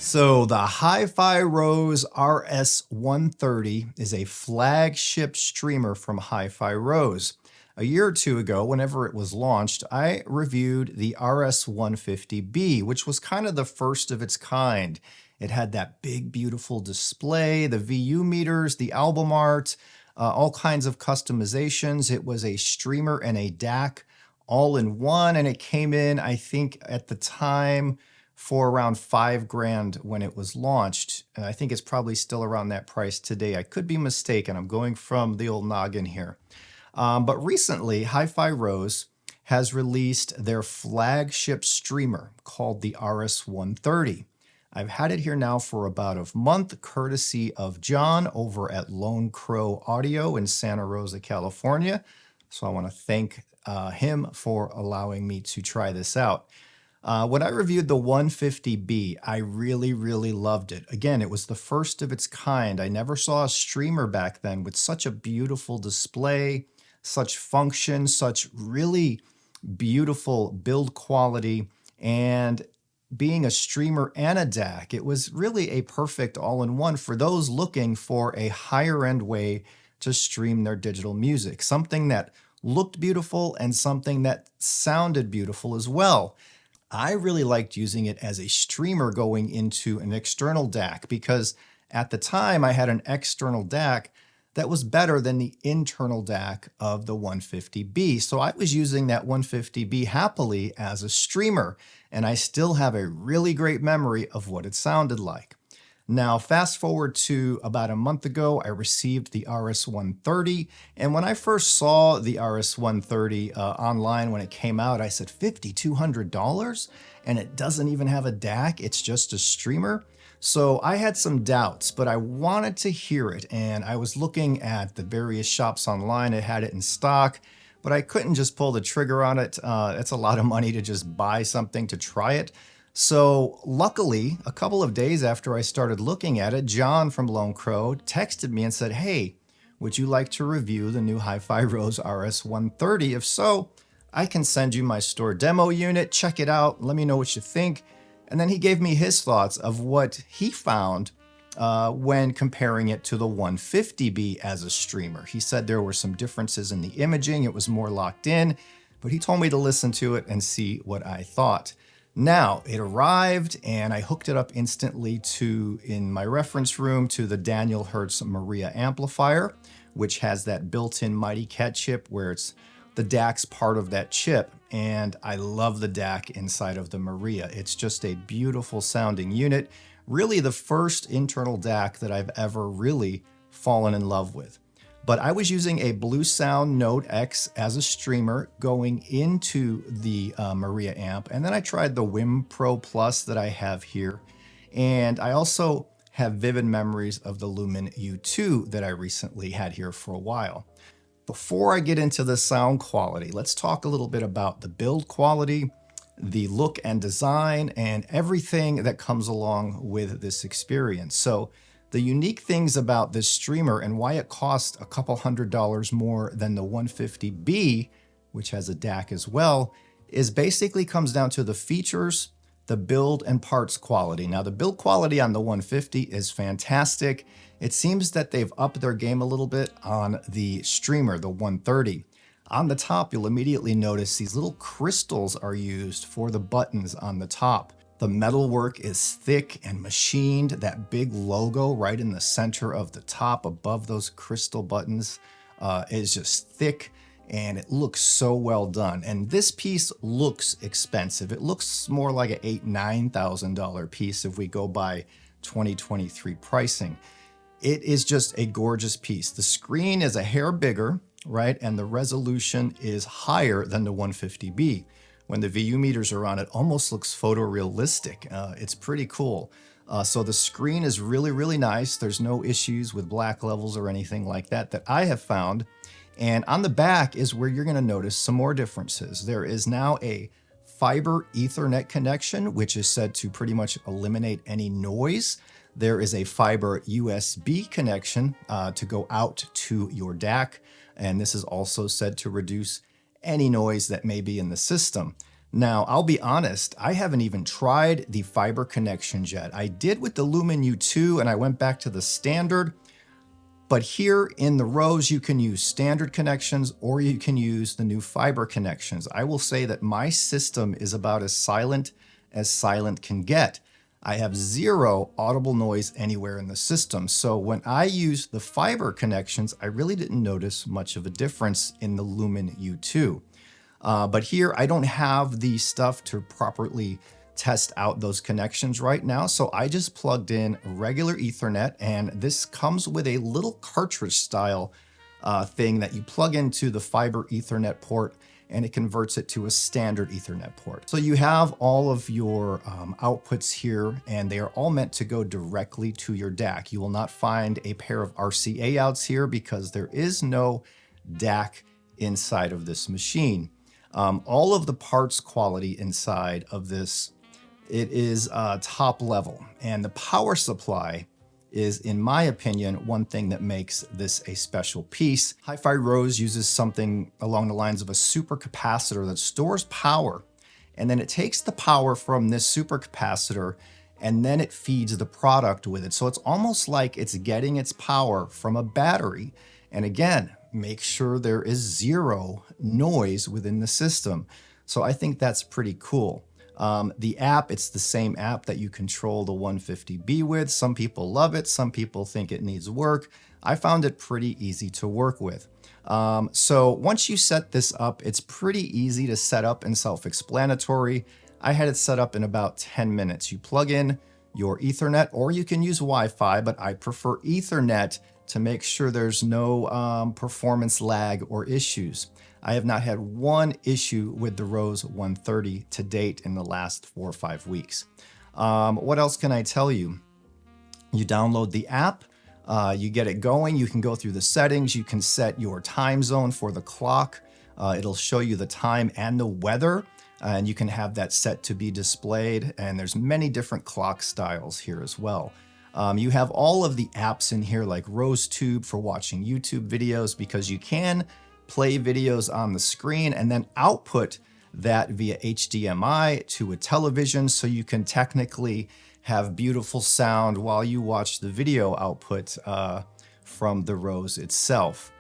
So the HIFi Rose RS130 is a flagship streamer from HIFi Rose. A year or two ago, whenever it was launched, I reviewed the RS150B, which was kind of the first of its kind. It had that big, beautiful display, the VU meters, the album art, all kinds of customizations. It was a streamer and a DAC all in one, and it came in, I think, at the time, for around $5,000 when it was launched. And I think it's probably still around that price today. I could be mistaken. I'm going from the old noggin here. But recently, HIFi Rose has released their flagship streamer called the RS130. I've had it here now for about a month, courtesy of John over at Lone Crow Audio in Santa Rosa, California. So I want to thank him for allowing me to try this out. When I reviewed the 150B, I really loved it. Again, it was the first of its kind. I never saw a streamer back then with such a beautiful display, such function, such really beautiful build quality, and being a streamer and a DAC, it was really a perfect all-in-one for those looking for a higher-end way to stream their digital music, something that looked beautiful and something that sounded beautiful as well. I really liked using it as a streamer going into an external DAC because at the time I had an external DAC that was better than the internal DAC of the 150B. So I was using that 150B happily as a streamer, and I still have a really great memory of what it sounded like. Now, fast forward to about a month ago, I received the RS130. And when I first saw the RS130 online when it came out, I said, $5,200? And it doesn't even have a DAC, it's just a streamer? So I had some doubts, but I wanted to hear it. And I was looking at the various shops online that had it in stock, but I couldn't just pull the trigger on it. It's a lot of money to just buy something to try it. So luckily, a couple of days after I started looking at it, John from Lone Crow texted me and said, hey, would you like to review the new HIFi Rose RS130? If so, I can send you my store demo unit, check it out, let me know what you think. And then he gave me his thoughts of what he found when comparing it to the 150B as a streamer. He said there were some differences in the imaging, it was more locked in, but he told me to listen to it and see what I thought. Now, it arrived and I hooked it up instantly in my reference room to the Daniel Hertz Maria amplifier, which has that built-in Mighty Cat chip where it's the DAC's part of that chip. And I love the DAC inside of the Maria. It's just a beautiful sounding unit. Really the first internal DAC that I've ever really fallen in love with. But I was using a Blue Sound Note X as a streamer going into the Maria amp. And then I tried the Wim Pro Plus that I have here. And I also have vivid memories of the Lumen U2 that I recently had here for a while. Before I get into the sound quality, let's talk a little bit about the build quality, the look and design, and everything that comes along with this experience. So the unique things about this streamer and why it costs a couple $100 more than the 150B, which has a DAC as well, is basically comes down to the features, the build and parts quality. Now the build quality on the 150 is fantastic. It seems that they've upped their game a little bit on the streamer, the 130. On the top, you'll immediately notice these little crystals are used for the buttons on the top. The metalwork is thick and machined. That big logo right in the center of the top above those crystal buttons is just thick and it looks so well done. And this piece looks expensive. It looks more like an $8,000, $9,000 piece if we go by 2023 pricing. It is just a gorgeous piece. The screen is a hair bigger, right? And the resolution is higher than the 150B. When the VU meters are on, it almost looks photorealistic. It's pretty cool. So the screen is really nice. There's no issues with black levels or anything like that I have found. And on the back is where you're going to notice some more differences. There is now a fiber Ethernet connection, which is said to pretty much eliminate any noise. There is a fiber USB connection to go out to your DAC. And this is also said to reduce any noise that may be in the system. Now, I'll be honest, I haven't even tried the fiber connections yet. I did with the Lumen U2 and I went back to the standard, but here in the Rose, you can use standard connections or you can use the new fiber connections. I will say that my system is about as silent can get. I have zero audible noise anywhere in the system. So when I use the fiber connections, I really didn't notice much of a difference in the Lumen U2. But here I don't have the stuff to properly test out those connections right now. So I just plugged in regular Ethernet, and this comes with a little cartridge style thing that you plug into the fiber Ethernet port, and it converts it to a standard Ethernet port. So you have all of your outputs here, and they are all meant to go directly to your DAC. You will not find a pair of RCA outs here because there is no DAC inside of this machine. All of the parts quality inside of this, it is top level, and the power supply is, in my opinion, one thing that makes this a special piece. HIFi Rose uses something along the lines of a supercapacitor that stores power, and then it takes the power from this supercapacitor and then it feeds the product with it. So it's almost like it's getting its power from a battery. And again, make sure there is zero noise within the system. So I think that's pretty cool. The app, it's the same app that you control the 150B with. Some people love it. Some people think it needs work. I found it pretty easy to work with. So once you set this up, it's pretty easy to set up and self-explanatory. I had it set up in about 10 minutes. You plug in your Ethernet, or you can use Wi-Fi, but I prefer Ethernet to make sure there's no performance lag or issues. I have not had one issue with the Rose 130 to date in the last 4 or 5 weeks. What else can I tell you? You download the app, you get it going, you can go through the settings, you can set your time zone for the clock. It'll show you the time and the weather, and you can have that set to be displayed, and there's many different clock styles here as well. You have all of the apps in here like RoseTube for watching YouTube videos, because you can play videos on the screen and then output that via HDMI to a television, so you can technically have beautiful sound while you watch the video output from the Rose itself.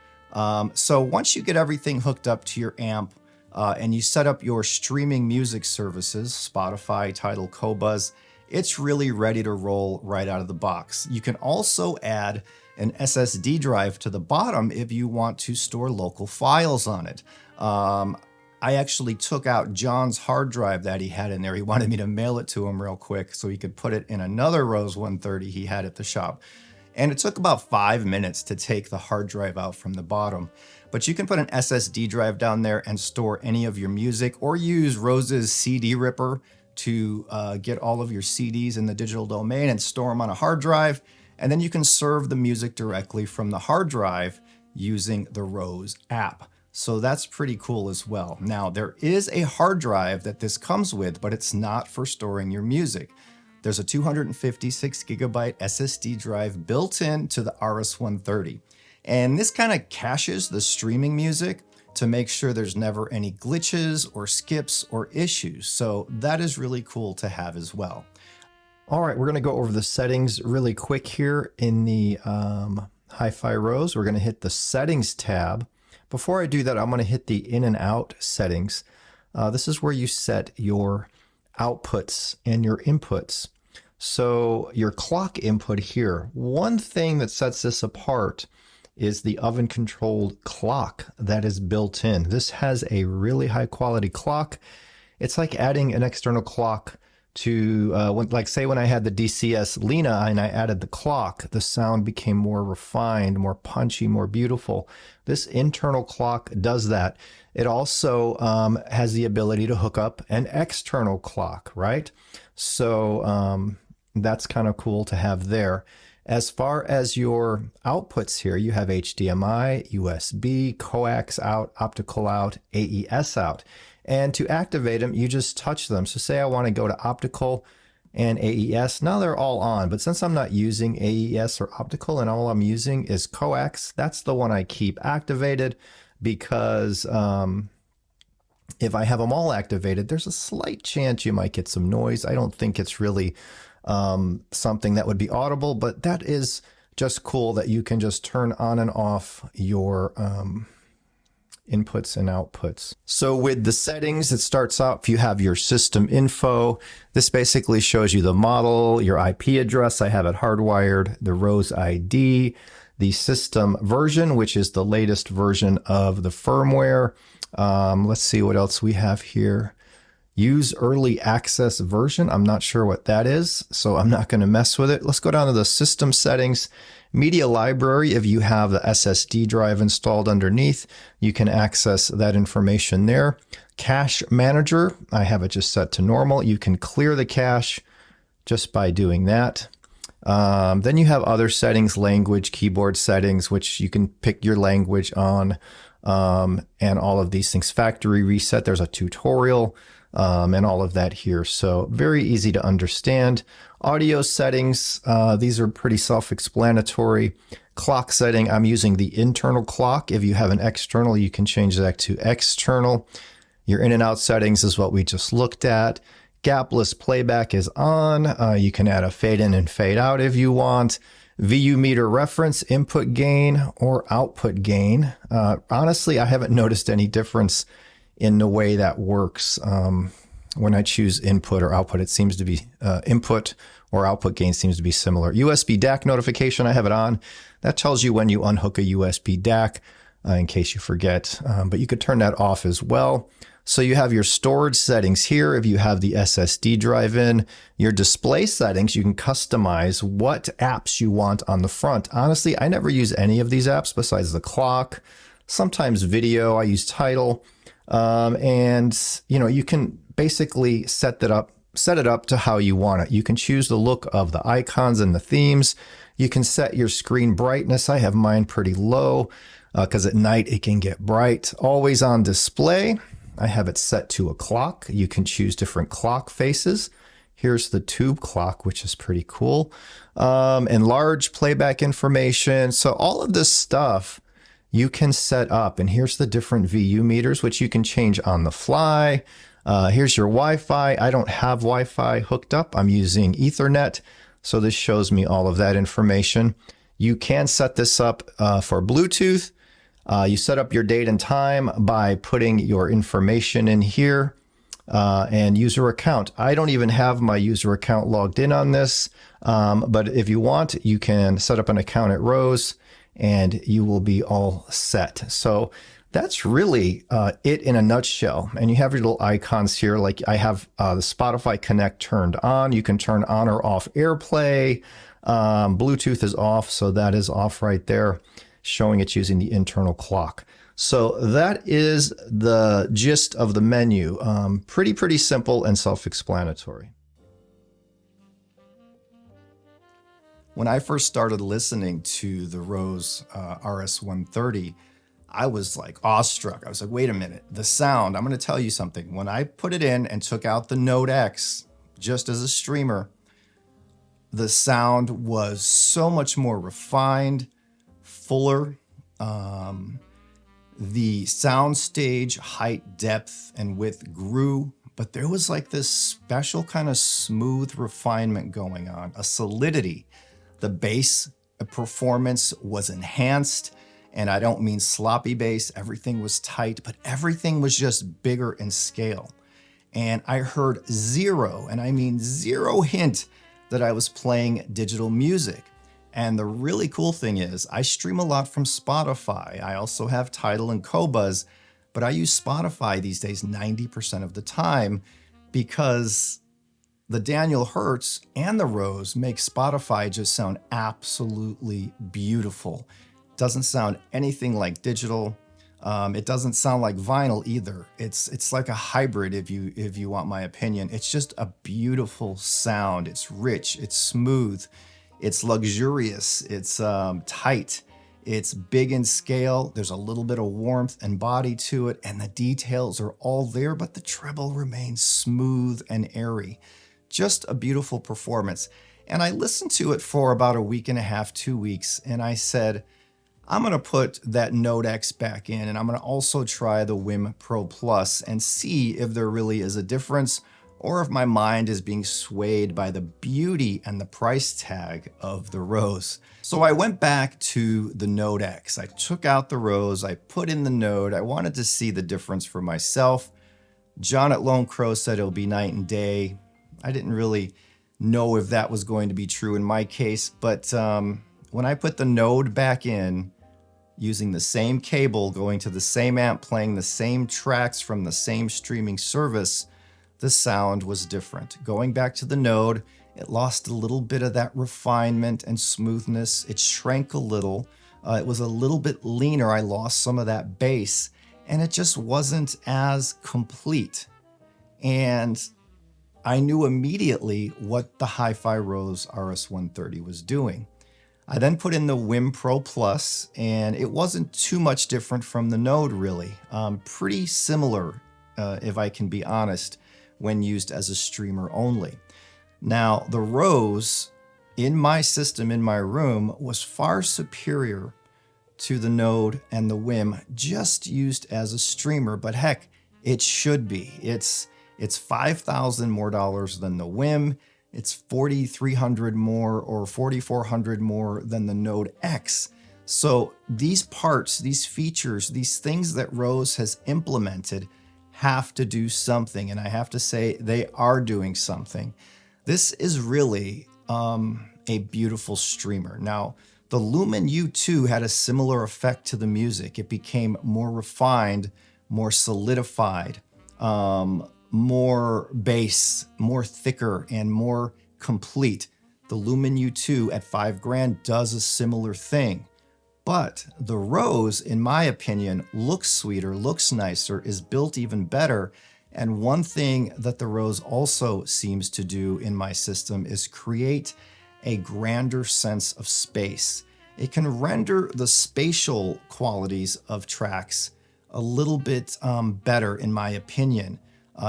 So once you get everything hooked up to your amp and you set up your streaming music services, Spotify, Tidal, Qobuz, it's really ready to roll right out of the box. You can also add an SSD drive to the bottom if you want to store local files on it. I actually took out John's hard drive that he had in there. He wanted me to mail it to him real quick so he could put it in another Rose 130 he had at the shop. And it took about 5 minutes to take the hard drive out from the bottom. But you can put an SSD drive down there and store any of your music, or use Rose's CD ripper to get all of your CDs in the digital domain and store them on a hard drive. And then you can serve the music directly from the hard drive using the Rose app. So that's pretty cool as well. Now, there is a hard drive that this comes with, but it's not for storing your music. There's a 256 gigabyte SSD drive built into the RS130. And this kind of caches the streaming music to make sure there's never any glitches or skips or issues. So that is really cool to have as well. All right, we're going to go over the settings really quick here in the HIFi Rose. We're going to hit the Settings tab. Before I do that, I'm going to hit the In and Out settings. This is where you set your outputs and your inputs. So your clock input here, one thing that sets this apart is the oven controlled clock that is built in. This has a really high quality clock. It's like adding an external clock to, like say when I had the DCS Lena and I added the clock, the sound became more refined, more punchy, more beautiful. This internal clock does that. It also has the ability to hook up an external clock, right? So that's kind of cool to have there. As far as your outputs here, you have HDMI, USB, coax out, optical out, AES out. And to activate them, you just touch them. So say I want to go to optical and AES. Now they're all on, but since I'm not using AES or optical and all I'm using is coax, that's the one I keep activated because If I have them all activated, there's a slight chance you might get some noise. I don't think it's really something that would be audible, but that is just cool that you can just turn on and off your inputs and outputs. So with the settings, it starts out, if you have your system info, this basically shows you the model, your IP address. I have it hardwired, the Rose ID, the system version, which is the latest version of the firmware. Let's see what else we have here. Use early access version. I'm not sure what that is, so I'm not going to mess with it. Let's go down to the system settings. Media library, if you have the SSD drive installed underneath, you can access that information there. Cache manager, I have it just set to normal. You can clear the cache just by doing that. Then you have other settings, language, keyboard settings, which you can pick your language on, and all of these things. Factory reset, there's a tutorial, and all of that here. So very easy to understand. Audio settings, these are pretty self-explanatory. Clock setting, I'm using the internal clock. If you have an external, you can change that to external. Your in and out settings is what we just looked at. Gapless playback is on. You can add a fade in and fade out if you want. VU meter reference, input gain or output gain. Honestly, I haven't noticed any difference in the way that works. When I choose input or output, it seems to be input or output gain seems to be similar. USB DAC notification, I have it on. That tells you when you unhook a USB DAC in case you forget, but you could turn that off as well. So you have your storage settings here. If you have the SSD drive in, your display settings, you can customize what apps you want on the front. Honestly, I never use any of these apps besides the clock, sometimes video. I use Tidal, and you can basically set it up to how you want it. You can choose the look of the icons and the themes. You can set your screen brightness. I have mine pretty low because at night it can get bright. Always on display. I have it set to a clock. You can choose different clock faces. Here's the tube clock, which is pretty cool. Enlarge playback information. So all of this stuff you can set up. And here's the different VU meters, which you can change on the fly. Here's your Wi-Fi. I don't have Wi-Fi hooked up. I'm using Ethernet. So this shows me all of that information. You can set this up for Bluetooth. You set up your date and time by putting your information in here and user account. I don't even have my user account logged in on this, but if you want, you can set up an account at Rose and you will be all set. So that's really it in a nutshell. And you have your little icons here. Like I have the Spotify Connect turned on. You can turn on or off AirPlay. Bluetooth is off, so that is off right there, showing it's using the internal clock. So that is the gist of the menu. Pretty simple and self-explanatory. When I first started listening to the Rose RS130, I was like awestruck. I was like, wait a minute, the sound, I'm going to tell you something. When I put it in and took out the Note X just as a streamer, the sound was so much more refined, fuller. The soundstage height, depth, and width grew, but there was like this special kind of smooth refinement going on, a solidity. The bass performance was enhanced, and I don't mean sloppy bass. Everything was tight, but everything was just bigger in scale. And I heard zero, and I mean zero hint that I was playing digital music. And the really cool thing is I stream a lot from Spotify. I also have Tidal and Qobuz, but I use Spotify these days 90% of the time because the Daniel Hertz and the Rose make Spotify just sound absolutely beautiful. It doesn't sound anything like digital. It doesn't sound like vinyl either. It's like a hybrid if you want my opinion. It's just a beautiful sound. It's rich, it's smooth. It's luxurious, it's tight, it's big in scale, there's a little bit of warmth and body to it, and the details are all there, but the treble remains smooth and airy. Just a beautiful performance. And I listened to it for about a week and a half, 2 weeks, and I said, I'm going to put that Node X back in, and I'm going to also try the Wim Pro Plus and see if there really is a difference, or if my mind is being swayed by the beauty and the price tag of the Rose. So I went back to the Node X. I took out the Rose, I put in the Node. I wanted to see the difference for myself. John at Lone Crow said it'll be night and day. I didn't really know if that was going to be true in my case, but when I put the Node back in, using the same cable, going to the same amp, playing the same tracks from the same streaming service, the sound was different. Going back to the Node, it lost a little bit of that refinement and smoothness. It shrank a little. It was a little bit leaner. I lost some of that bass, and it just wasn't as complete. And I knew immediately what the HIFi Rose RS130 was doing. I then put in the Wim Pro Plus, and it wasn't too much different from the Node, really. Pretty similar, if I can be honest, when used as a streamer only. Now, the Rose in my system, in my room, was far superior to the Node and the Wim, just used as a streamer, but heck, it should be. It's $5,000 more than the Wim. It's $4,300 more or $4,400 more than the Node X. So these parts, these features, these things that Rose has implemented have to do something. And I have to say they are doing something. This is really a beautiful streamer. Now, the Lumen U2 had a similar effect to the music. It became more refined, more solidified, more bass, more thicker, and more complete. The Lumen U2 at $5,000 does a similar thing. But the Rose, in my opinion, looks sweeter, looks nicer, is built even better. And one thing that the Rose also seems to do in my system is create a grander sense of space. It can render the spatial qualities of tracks a little bit better, in my opinion.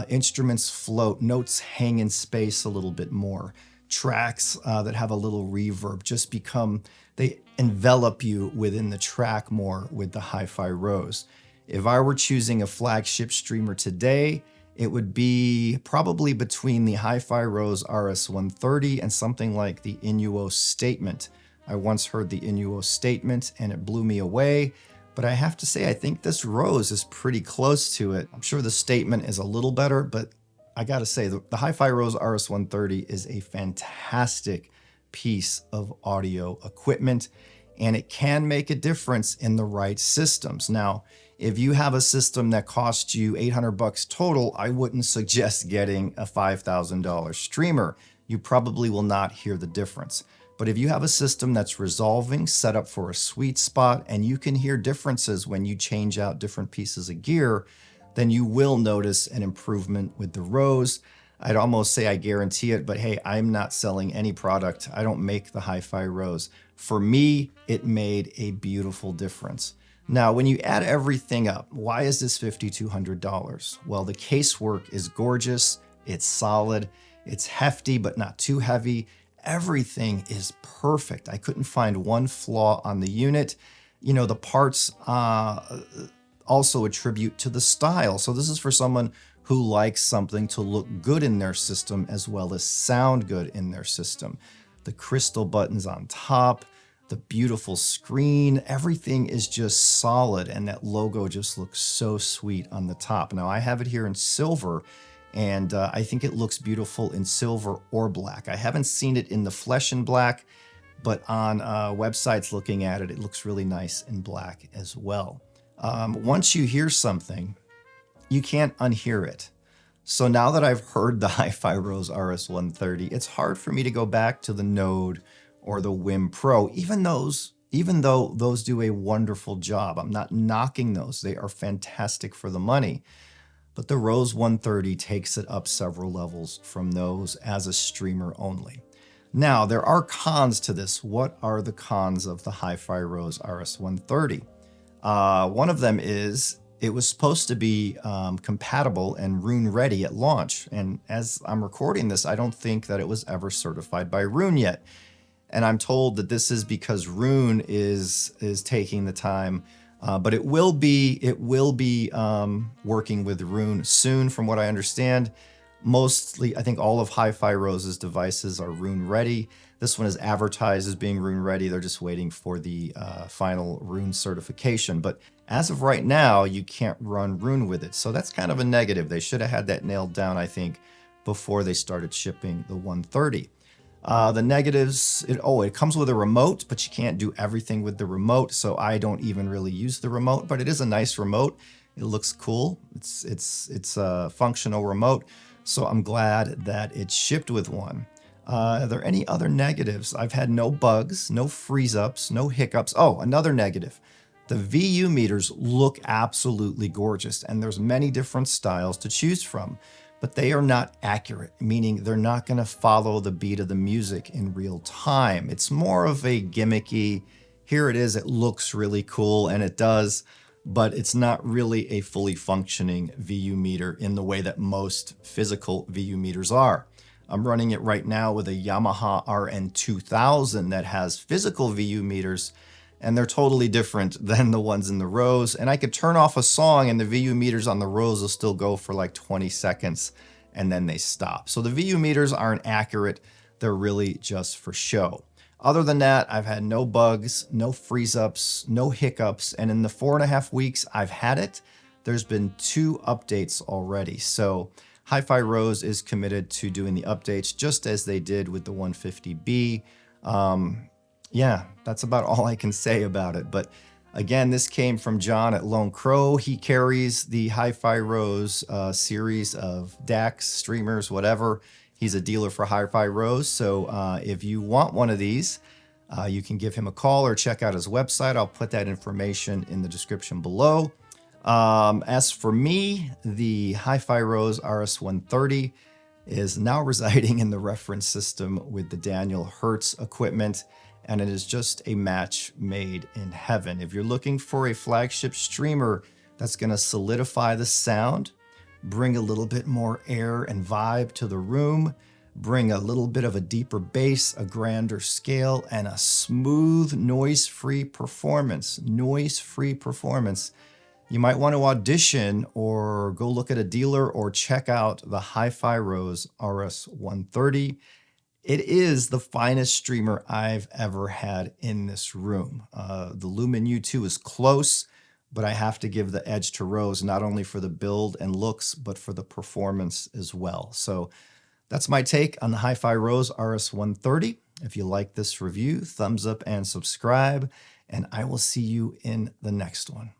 Instruments float, notes hang in space a little bit more. Tracks that have a little reverb just become, they envelop you within the track more with the HIFi Rose. If I were choosing a flagship streamer today, it would be probably between the HIFi Rose RS130 and something like the Inuo Statement. I once heard the Inuo Statement and it blew me away. But I have to say, I think this Rose is pretty close to it. I'm sure the Statement is a little better, but I gotta say, the HIFi Rose RS130 is a fantastic piece of audio equipment, and it can make a difference in the right systems. Now, if you have a system that costs you $800 total, I wouldn't suggest getting a $5,000 streamer. You probably will not hear the difference. But if you have a system that's resolving, set up for a sweet spot, and you can hear differences when you change out different pieces of gear, then you will notice an improvement with the Rose. I'd almost say I guarantee it, but hey, I'm not selling any product. I don't make the HIFi Rose. For me, it made a beautiful difference. Now, when you add everything up, why is this $5,200? Well, the casework is gorgeous, it's solid, it's hefty but not too heavy. Everything is perfect. I couldn't find one flaw on the unit. You know, the parts also attribute to the style. So this is for someone who likes something to look good in their system as well as sound good in their system. The crystal buttons on top, the beautiful screen, everything is just solid, and that logo just looks so sweet on the top. Now, I have it here in silver, and I think it looks beautiful in silver or black. I haven't seen it in the flesh and black, but on websites looking at it, it looks really nice in black as well. Once you hear something, you can't unhear it. So now that I've heard the HIFi Rose RS130, it's hard for me to go back to the Node or the Wim Pro, even though those do a wonderful job. I'm not knocking those. They are fantastic for the money. But the Rose 130 takes it up several levels from those as a streamer only. Now, there are cons to this. What are the cons of the HIFi Rose RS130? One of them is it was supposed to be compatible and Roon ready at launch. And as I'm recording this, I don't think that it was ever certified by Roon yet. And I'm told that this is because Rune is taking the time, but it will be working with Rune soon, from what I understand. Mostly, I think all of HIFi Rose's devices are Rune ready. This one is advertised as being Rune ready. They're just waiting for the final Rune certification. But as of right now, you can't run Rune with it. So that's kind of a negative. They should have had that nailed down, I think, before they started shipping the 130. The negatives, it comes with a remote, but you can't do everything with the remote. So I don't even really use the remote, but it is a nice remote. It looks cool. It's a functional remote. So I'm glad that it shipped with one. Are there any other negatives? I've had no bugs, no freeze-ups, no hiccups. Oh, another negative. The VU meters look absolutely gorgeous, and there's many different styles to choose from, but they are not accurate, meaning they're not going to follow the beat of the music in real time. It's more of a gimmicky, here it is, it looks really cool, and it does, but it's not really a fully functioning VU meter in the way that most physical VU meters are. I'm running it right now with a Yamaha RN2000 that has physical VU meters, and they're totally different than the ones in the Rose. And I could turn off a song and the VU meters on the Rose will still go for like 20 seconds and then they stop. So the VU meters aren't accurate. They're really just for show. Other than that, I've had no bugs, no freeze-ups, no hiccups. And in the 4.5 weeks I've had it, there's been 2 updates already. So HIFi Rose is committed to doing the updates just as they did with the 150B. Yeah, that's about all I can say about it. But again, this came from John at Lone Crow. He carries the HIFi Rose series of DACs, streamers, whatever. He's a dealer for HIFi Rose. So if you want one of these, you can give him a call or check out his website. I'll put that information in the description below. As for me, the HIFi Rose RS130 is now residing in the reference system with the Daniel Hertz equipment, and it is just a match made in heaven. If you're looking for a flagship streamer that's going to solidify the sound, bring a little bit more air and vibe to the room, bring a little bit of a deeper bass, a grander scale, and a smooth, noise-free performance, you might want to audition or go look at a dealer or check out the HIFi Rose RS130. It is the finest streamer I've ever had in this room. The Lumen U2 is close, but I have to give the edge to Rose, not only for the build and looks, but for the performance as well. So that's my take on the HIFi Rose RS130. If you like this review, thumbs up and subscribe, and I will see you in the next one.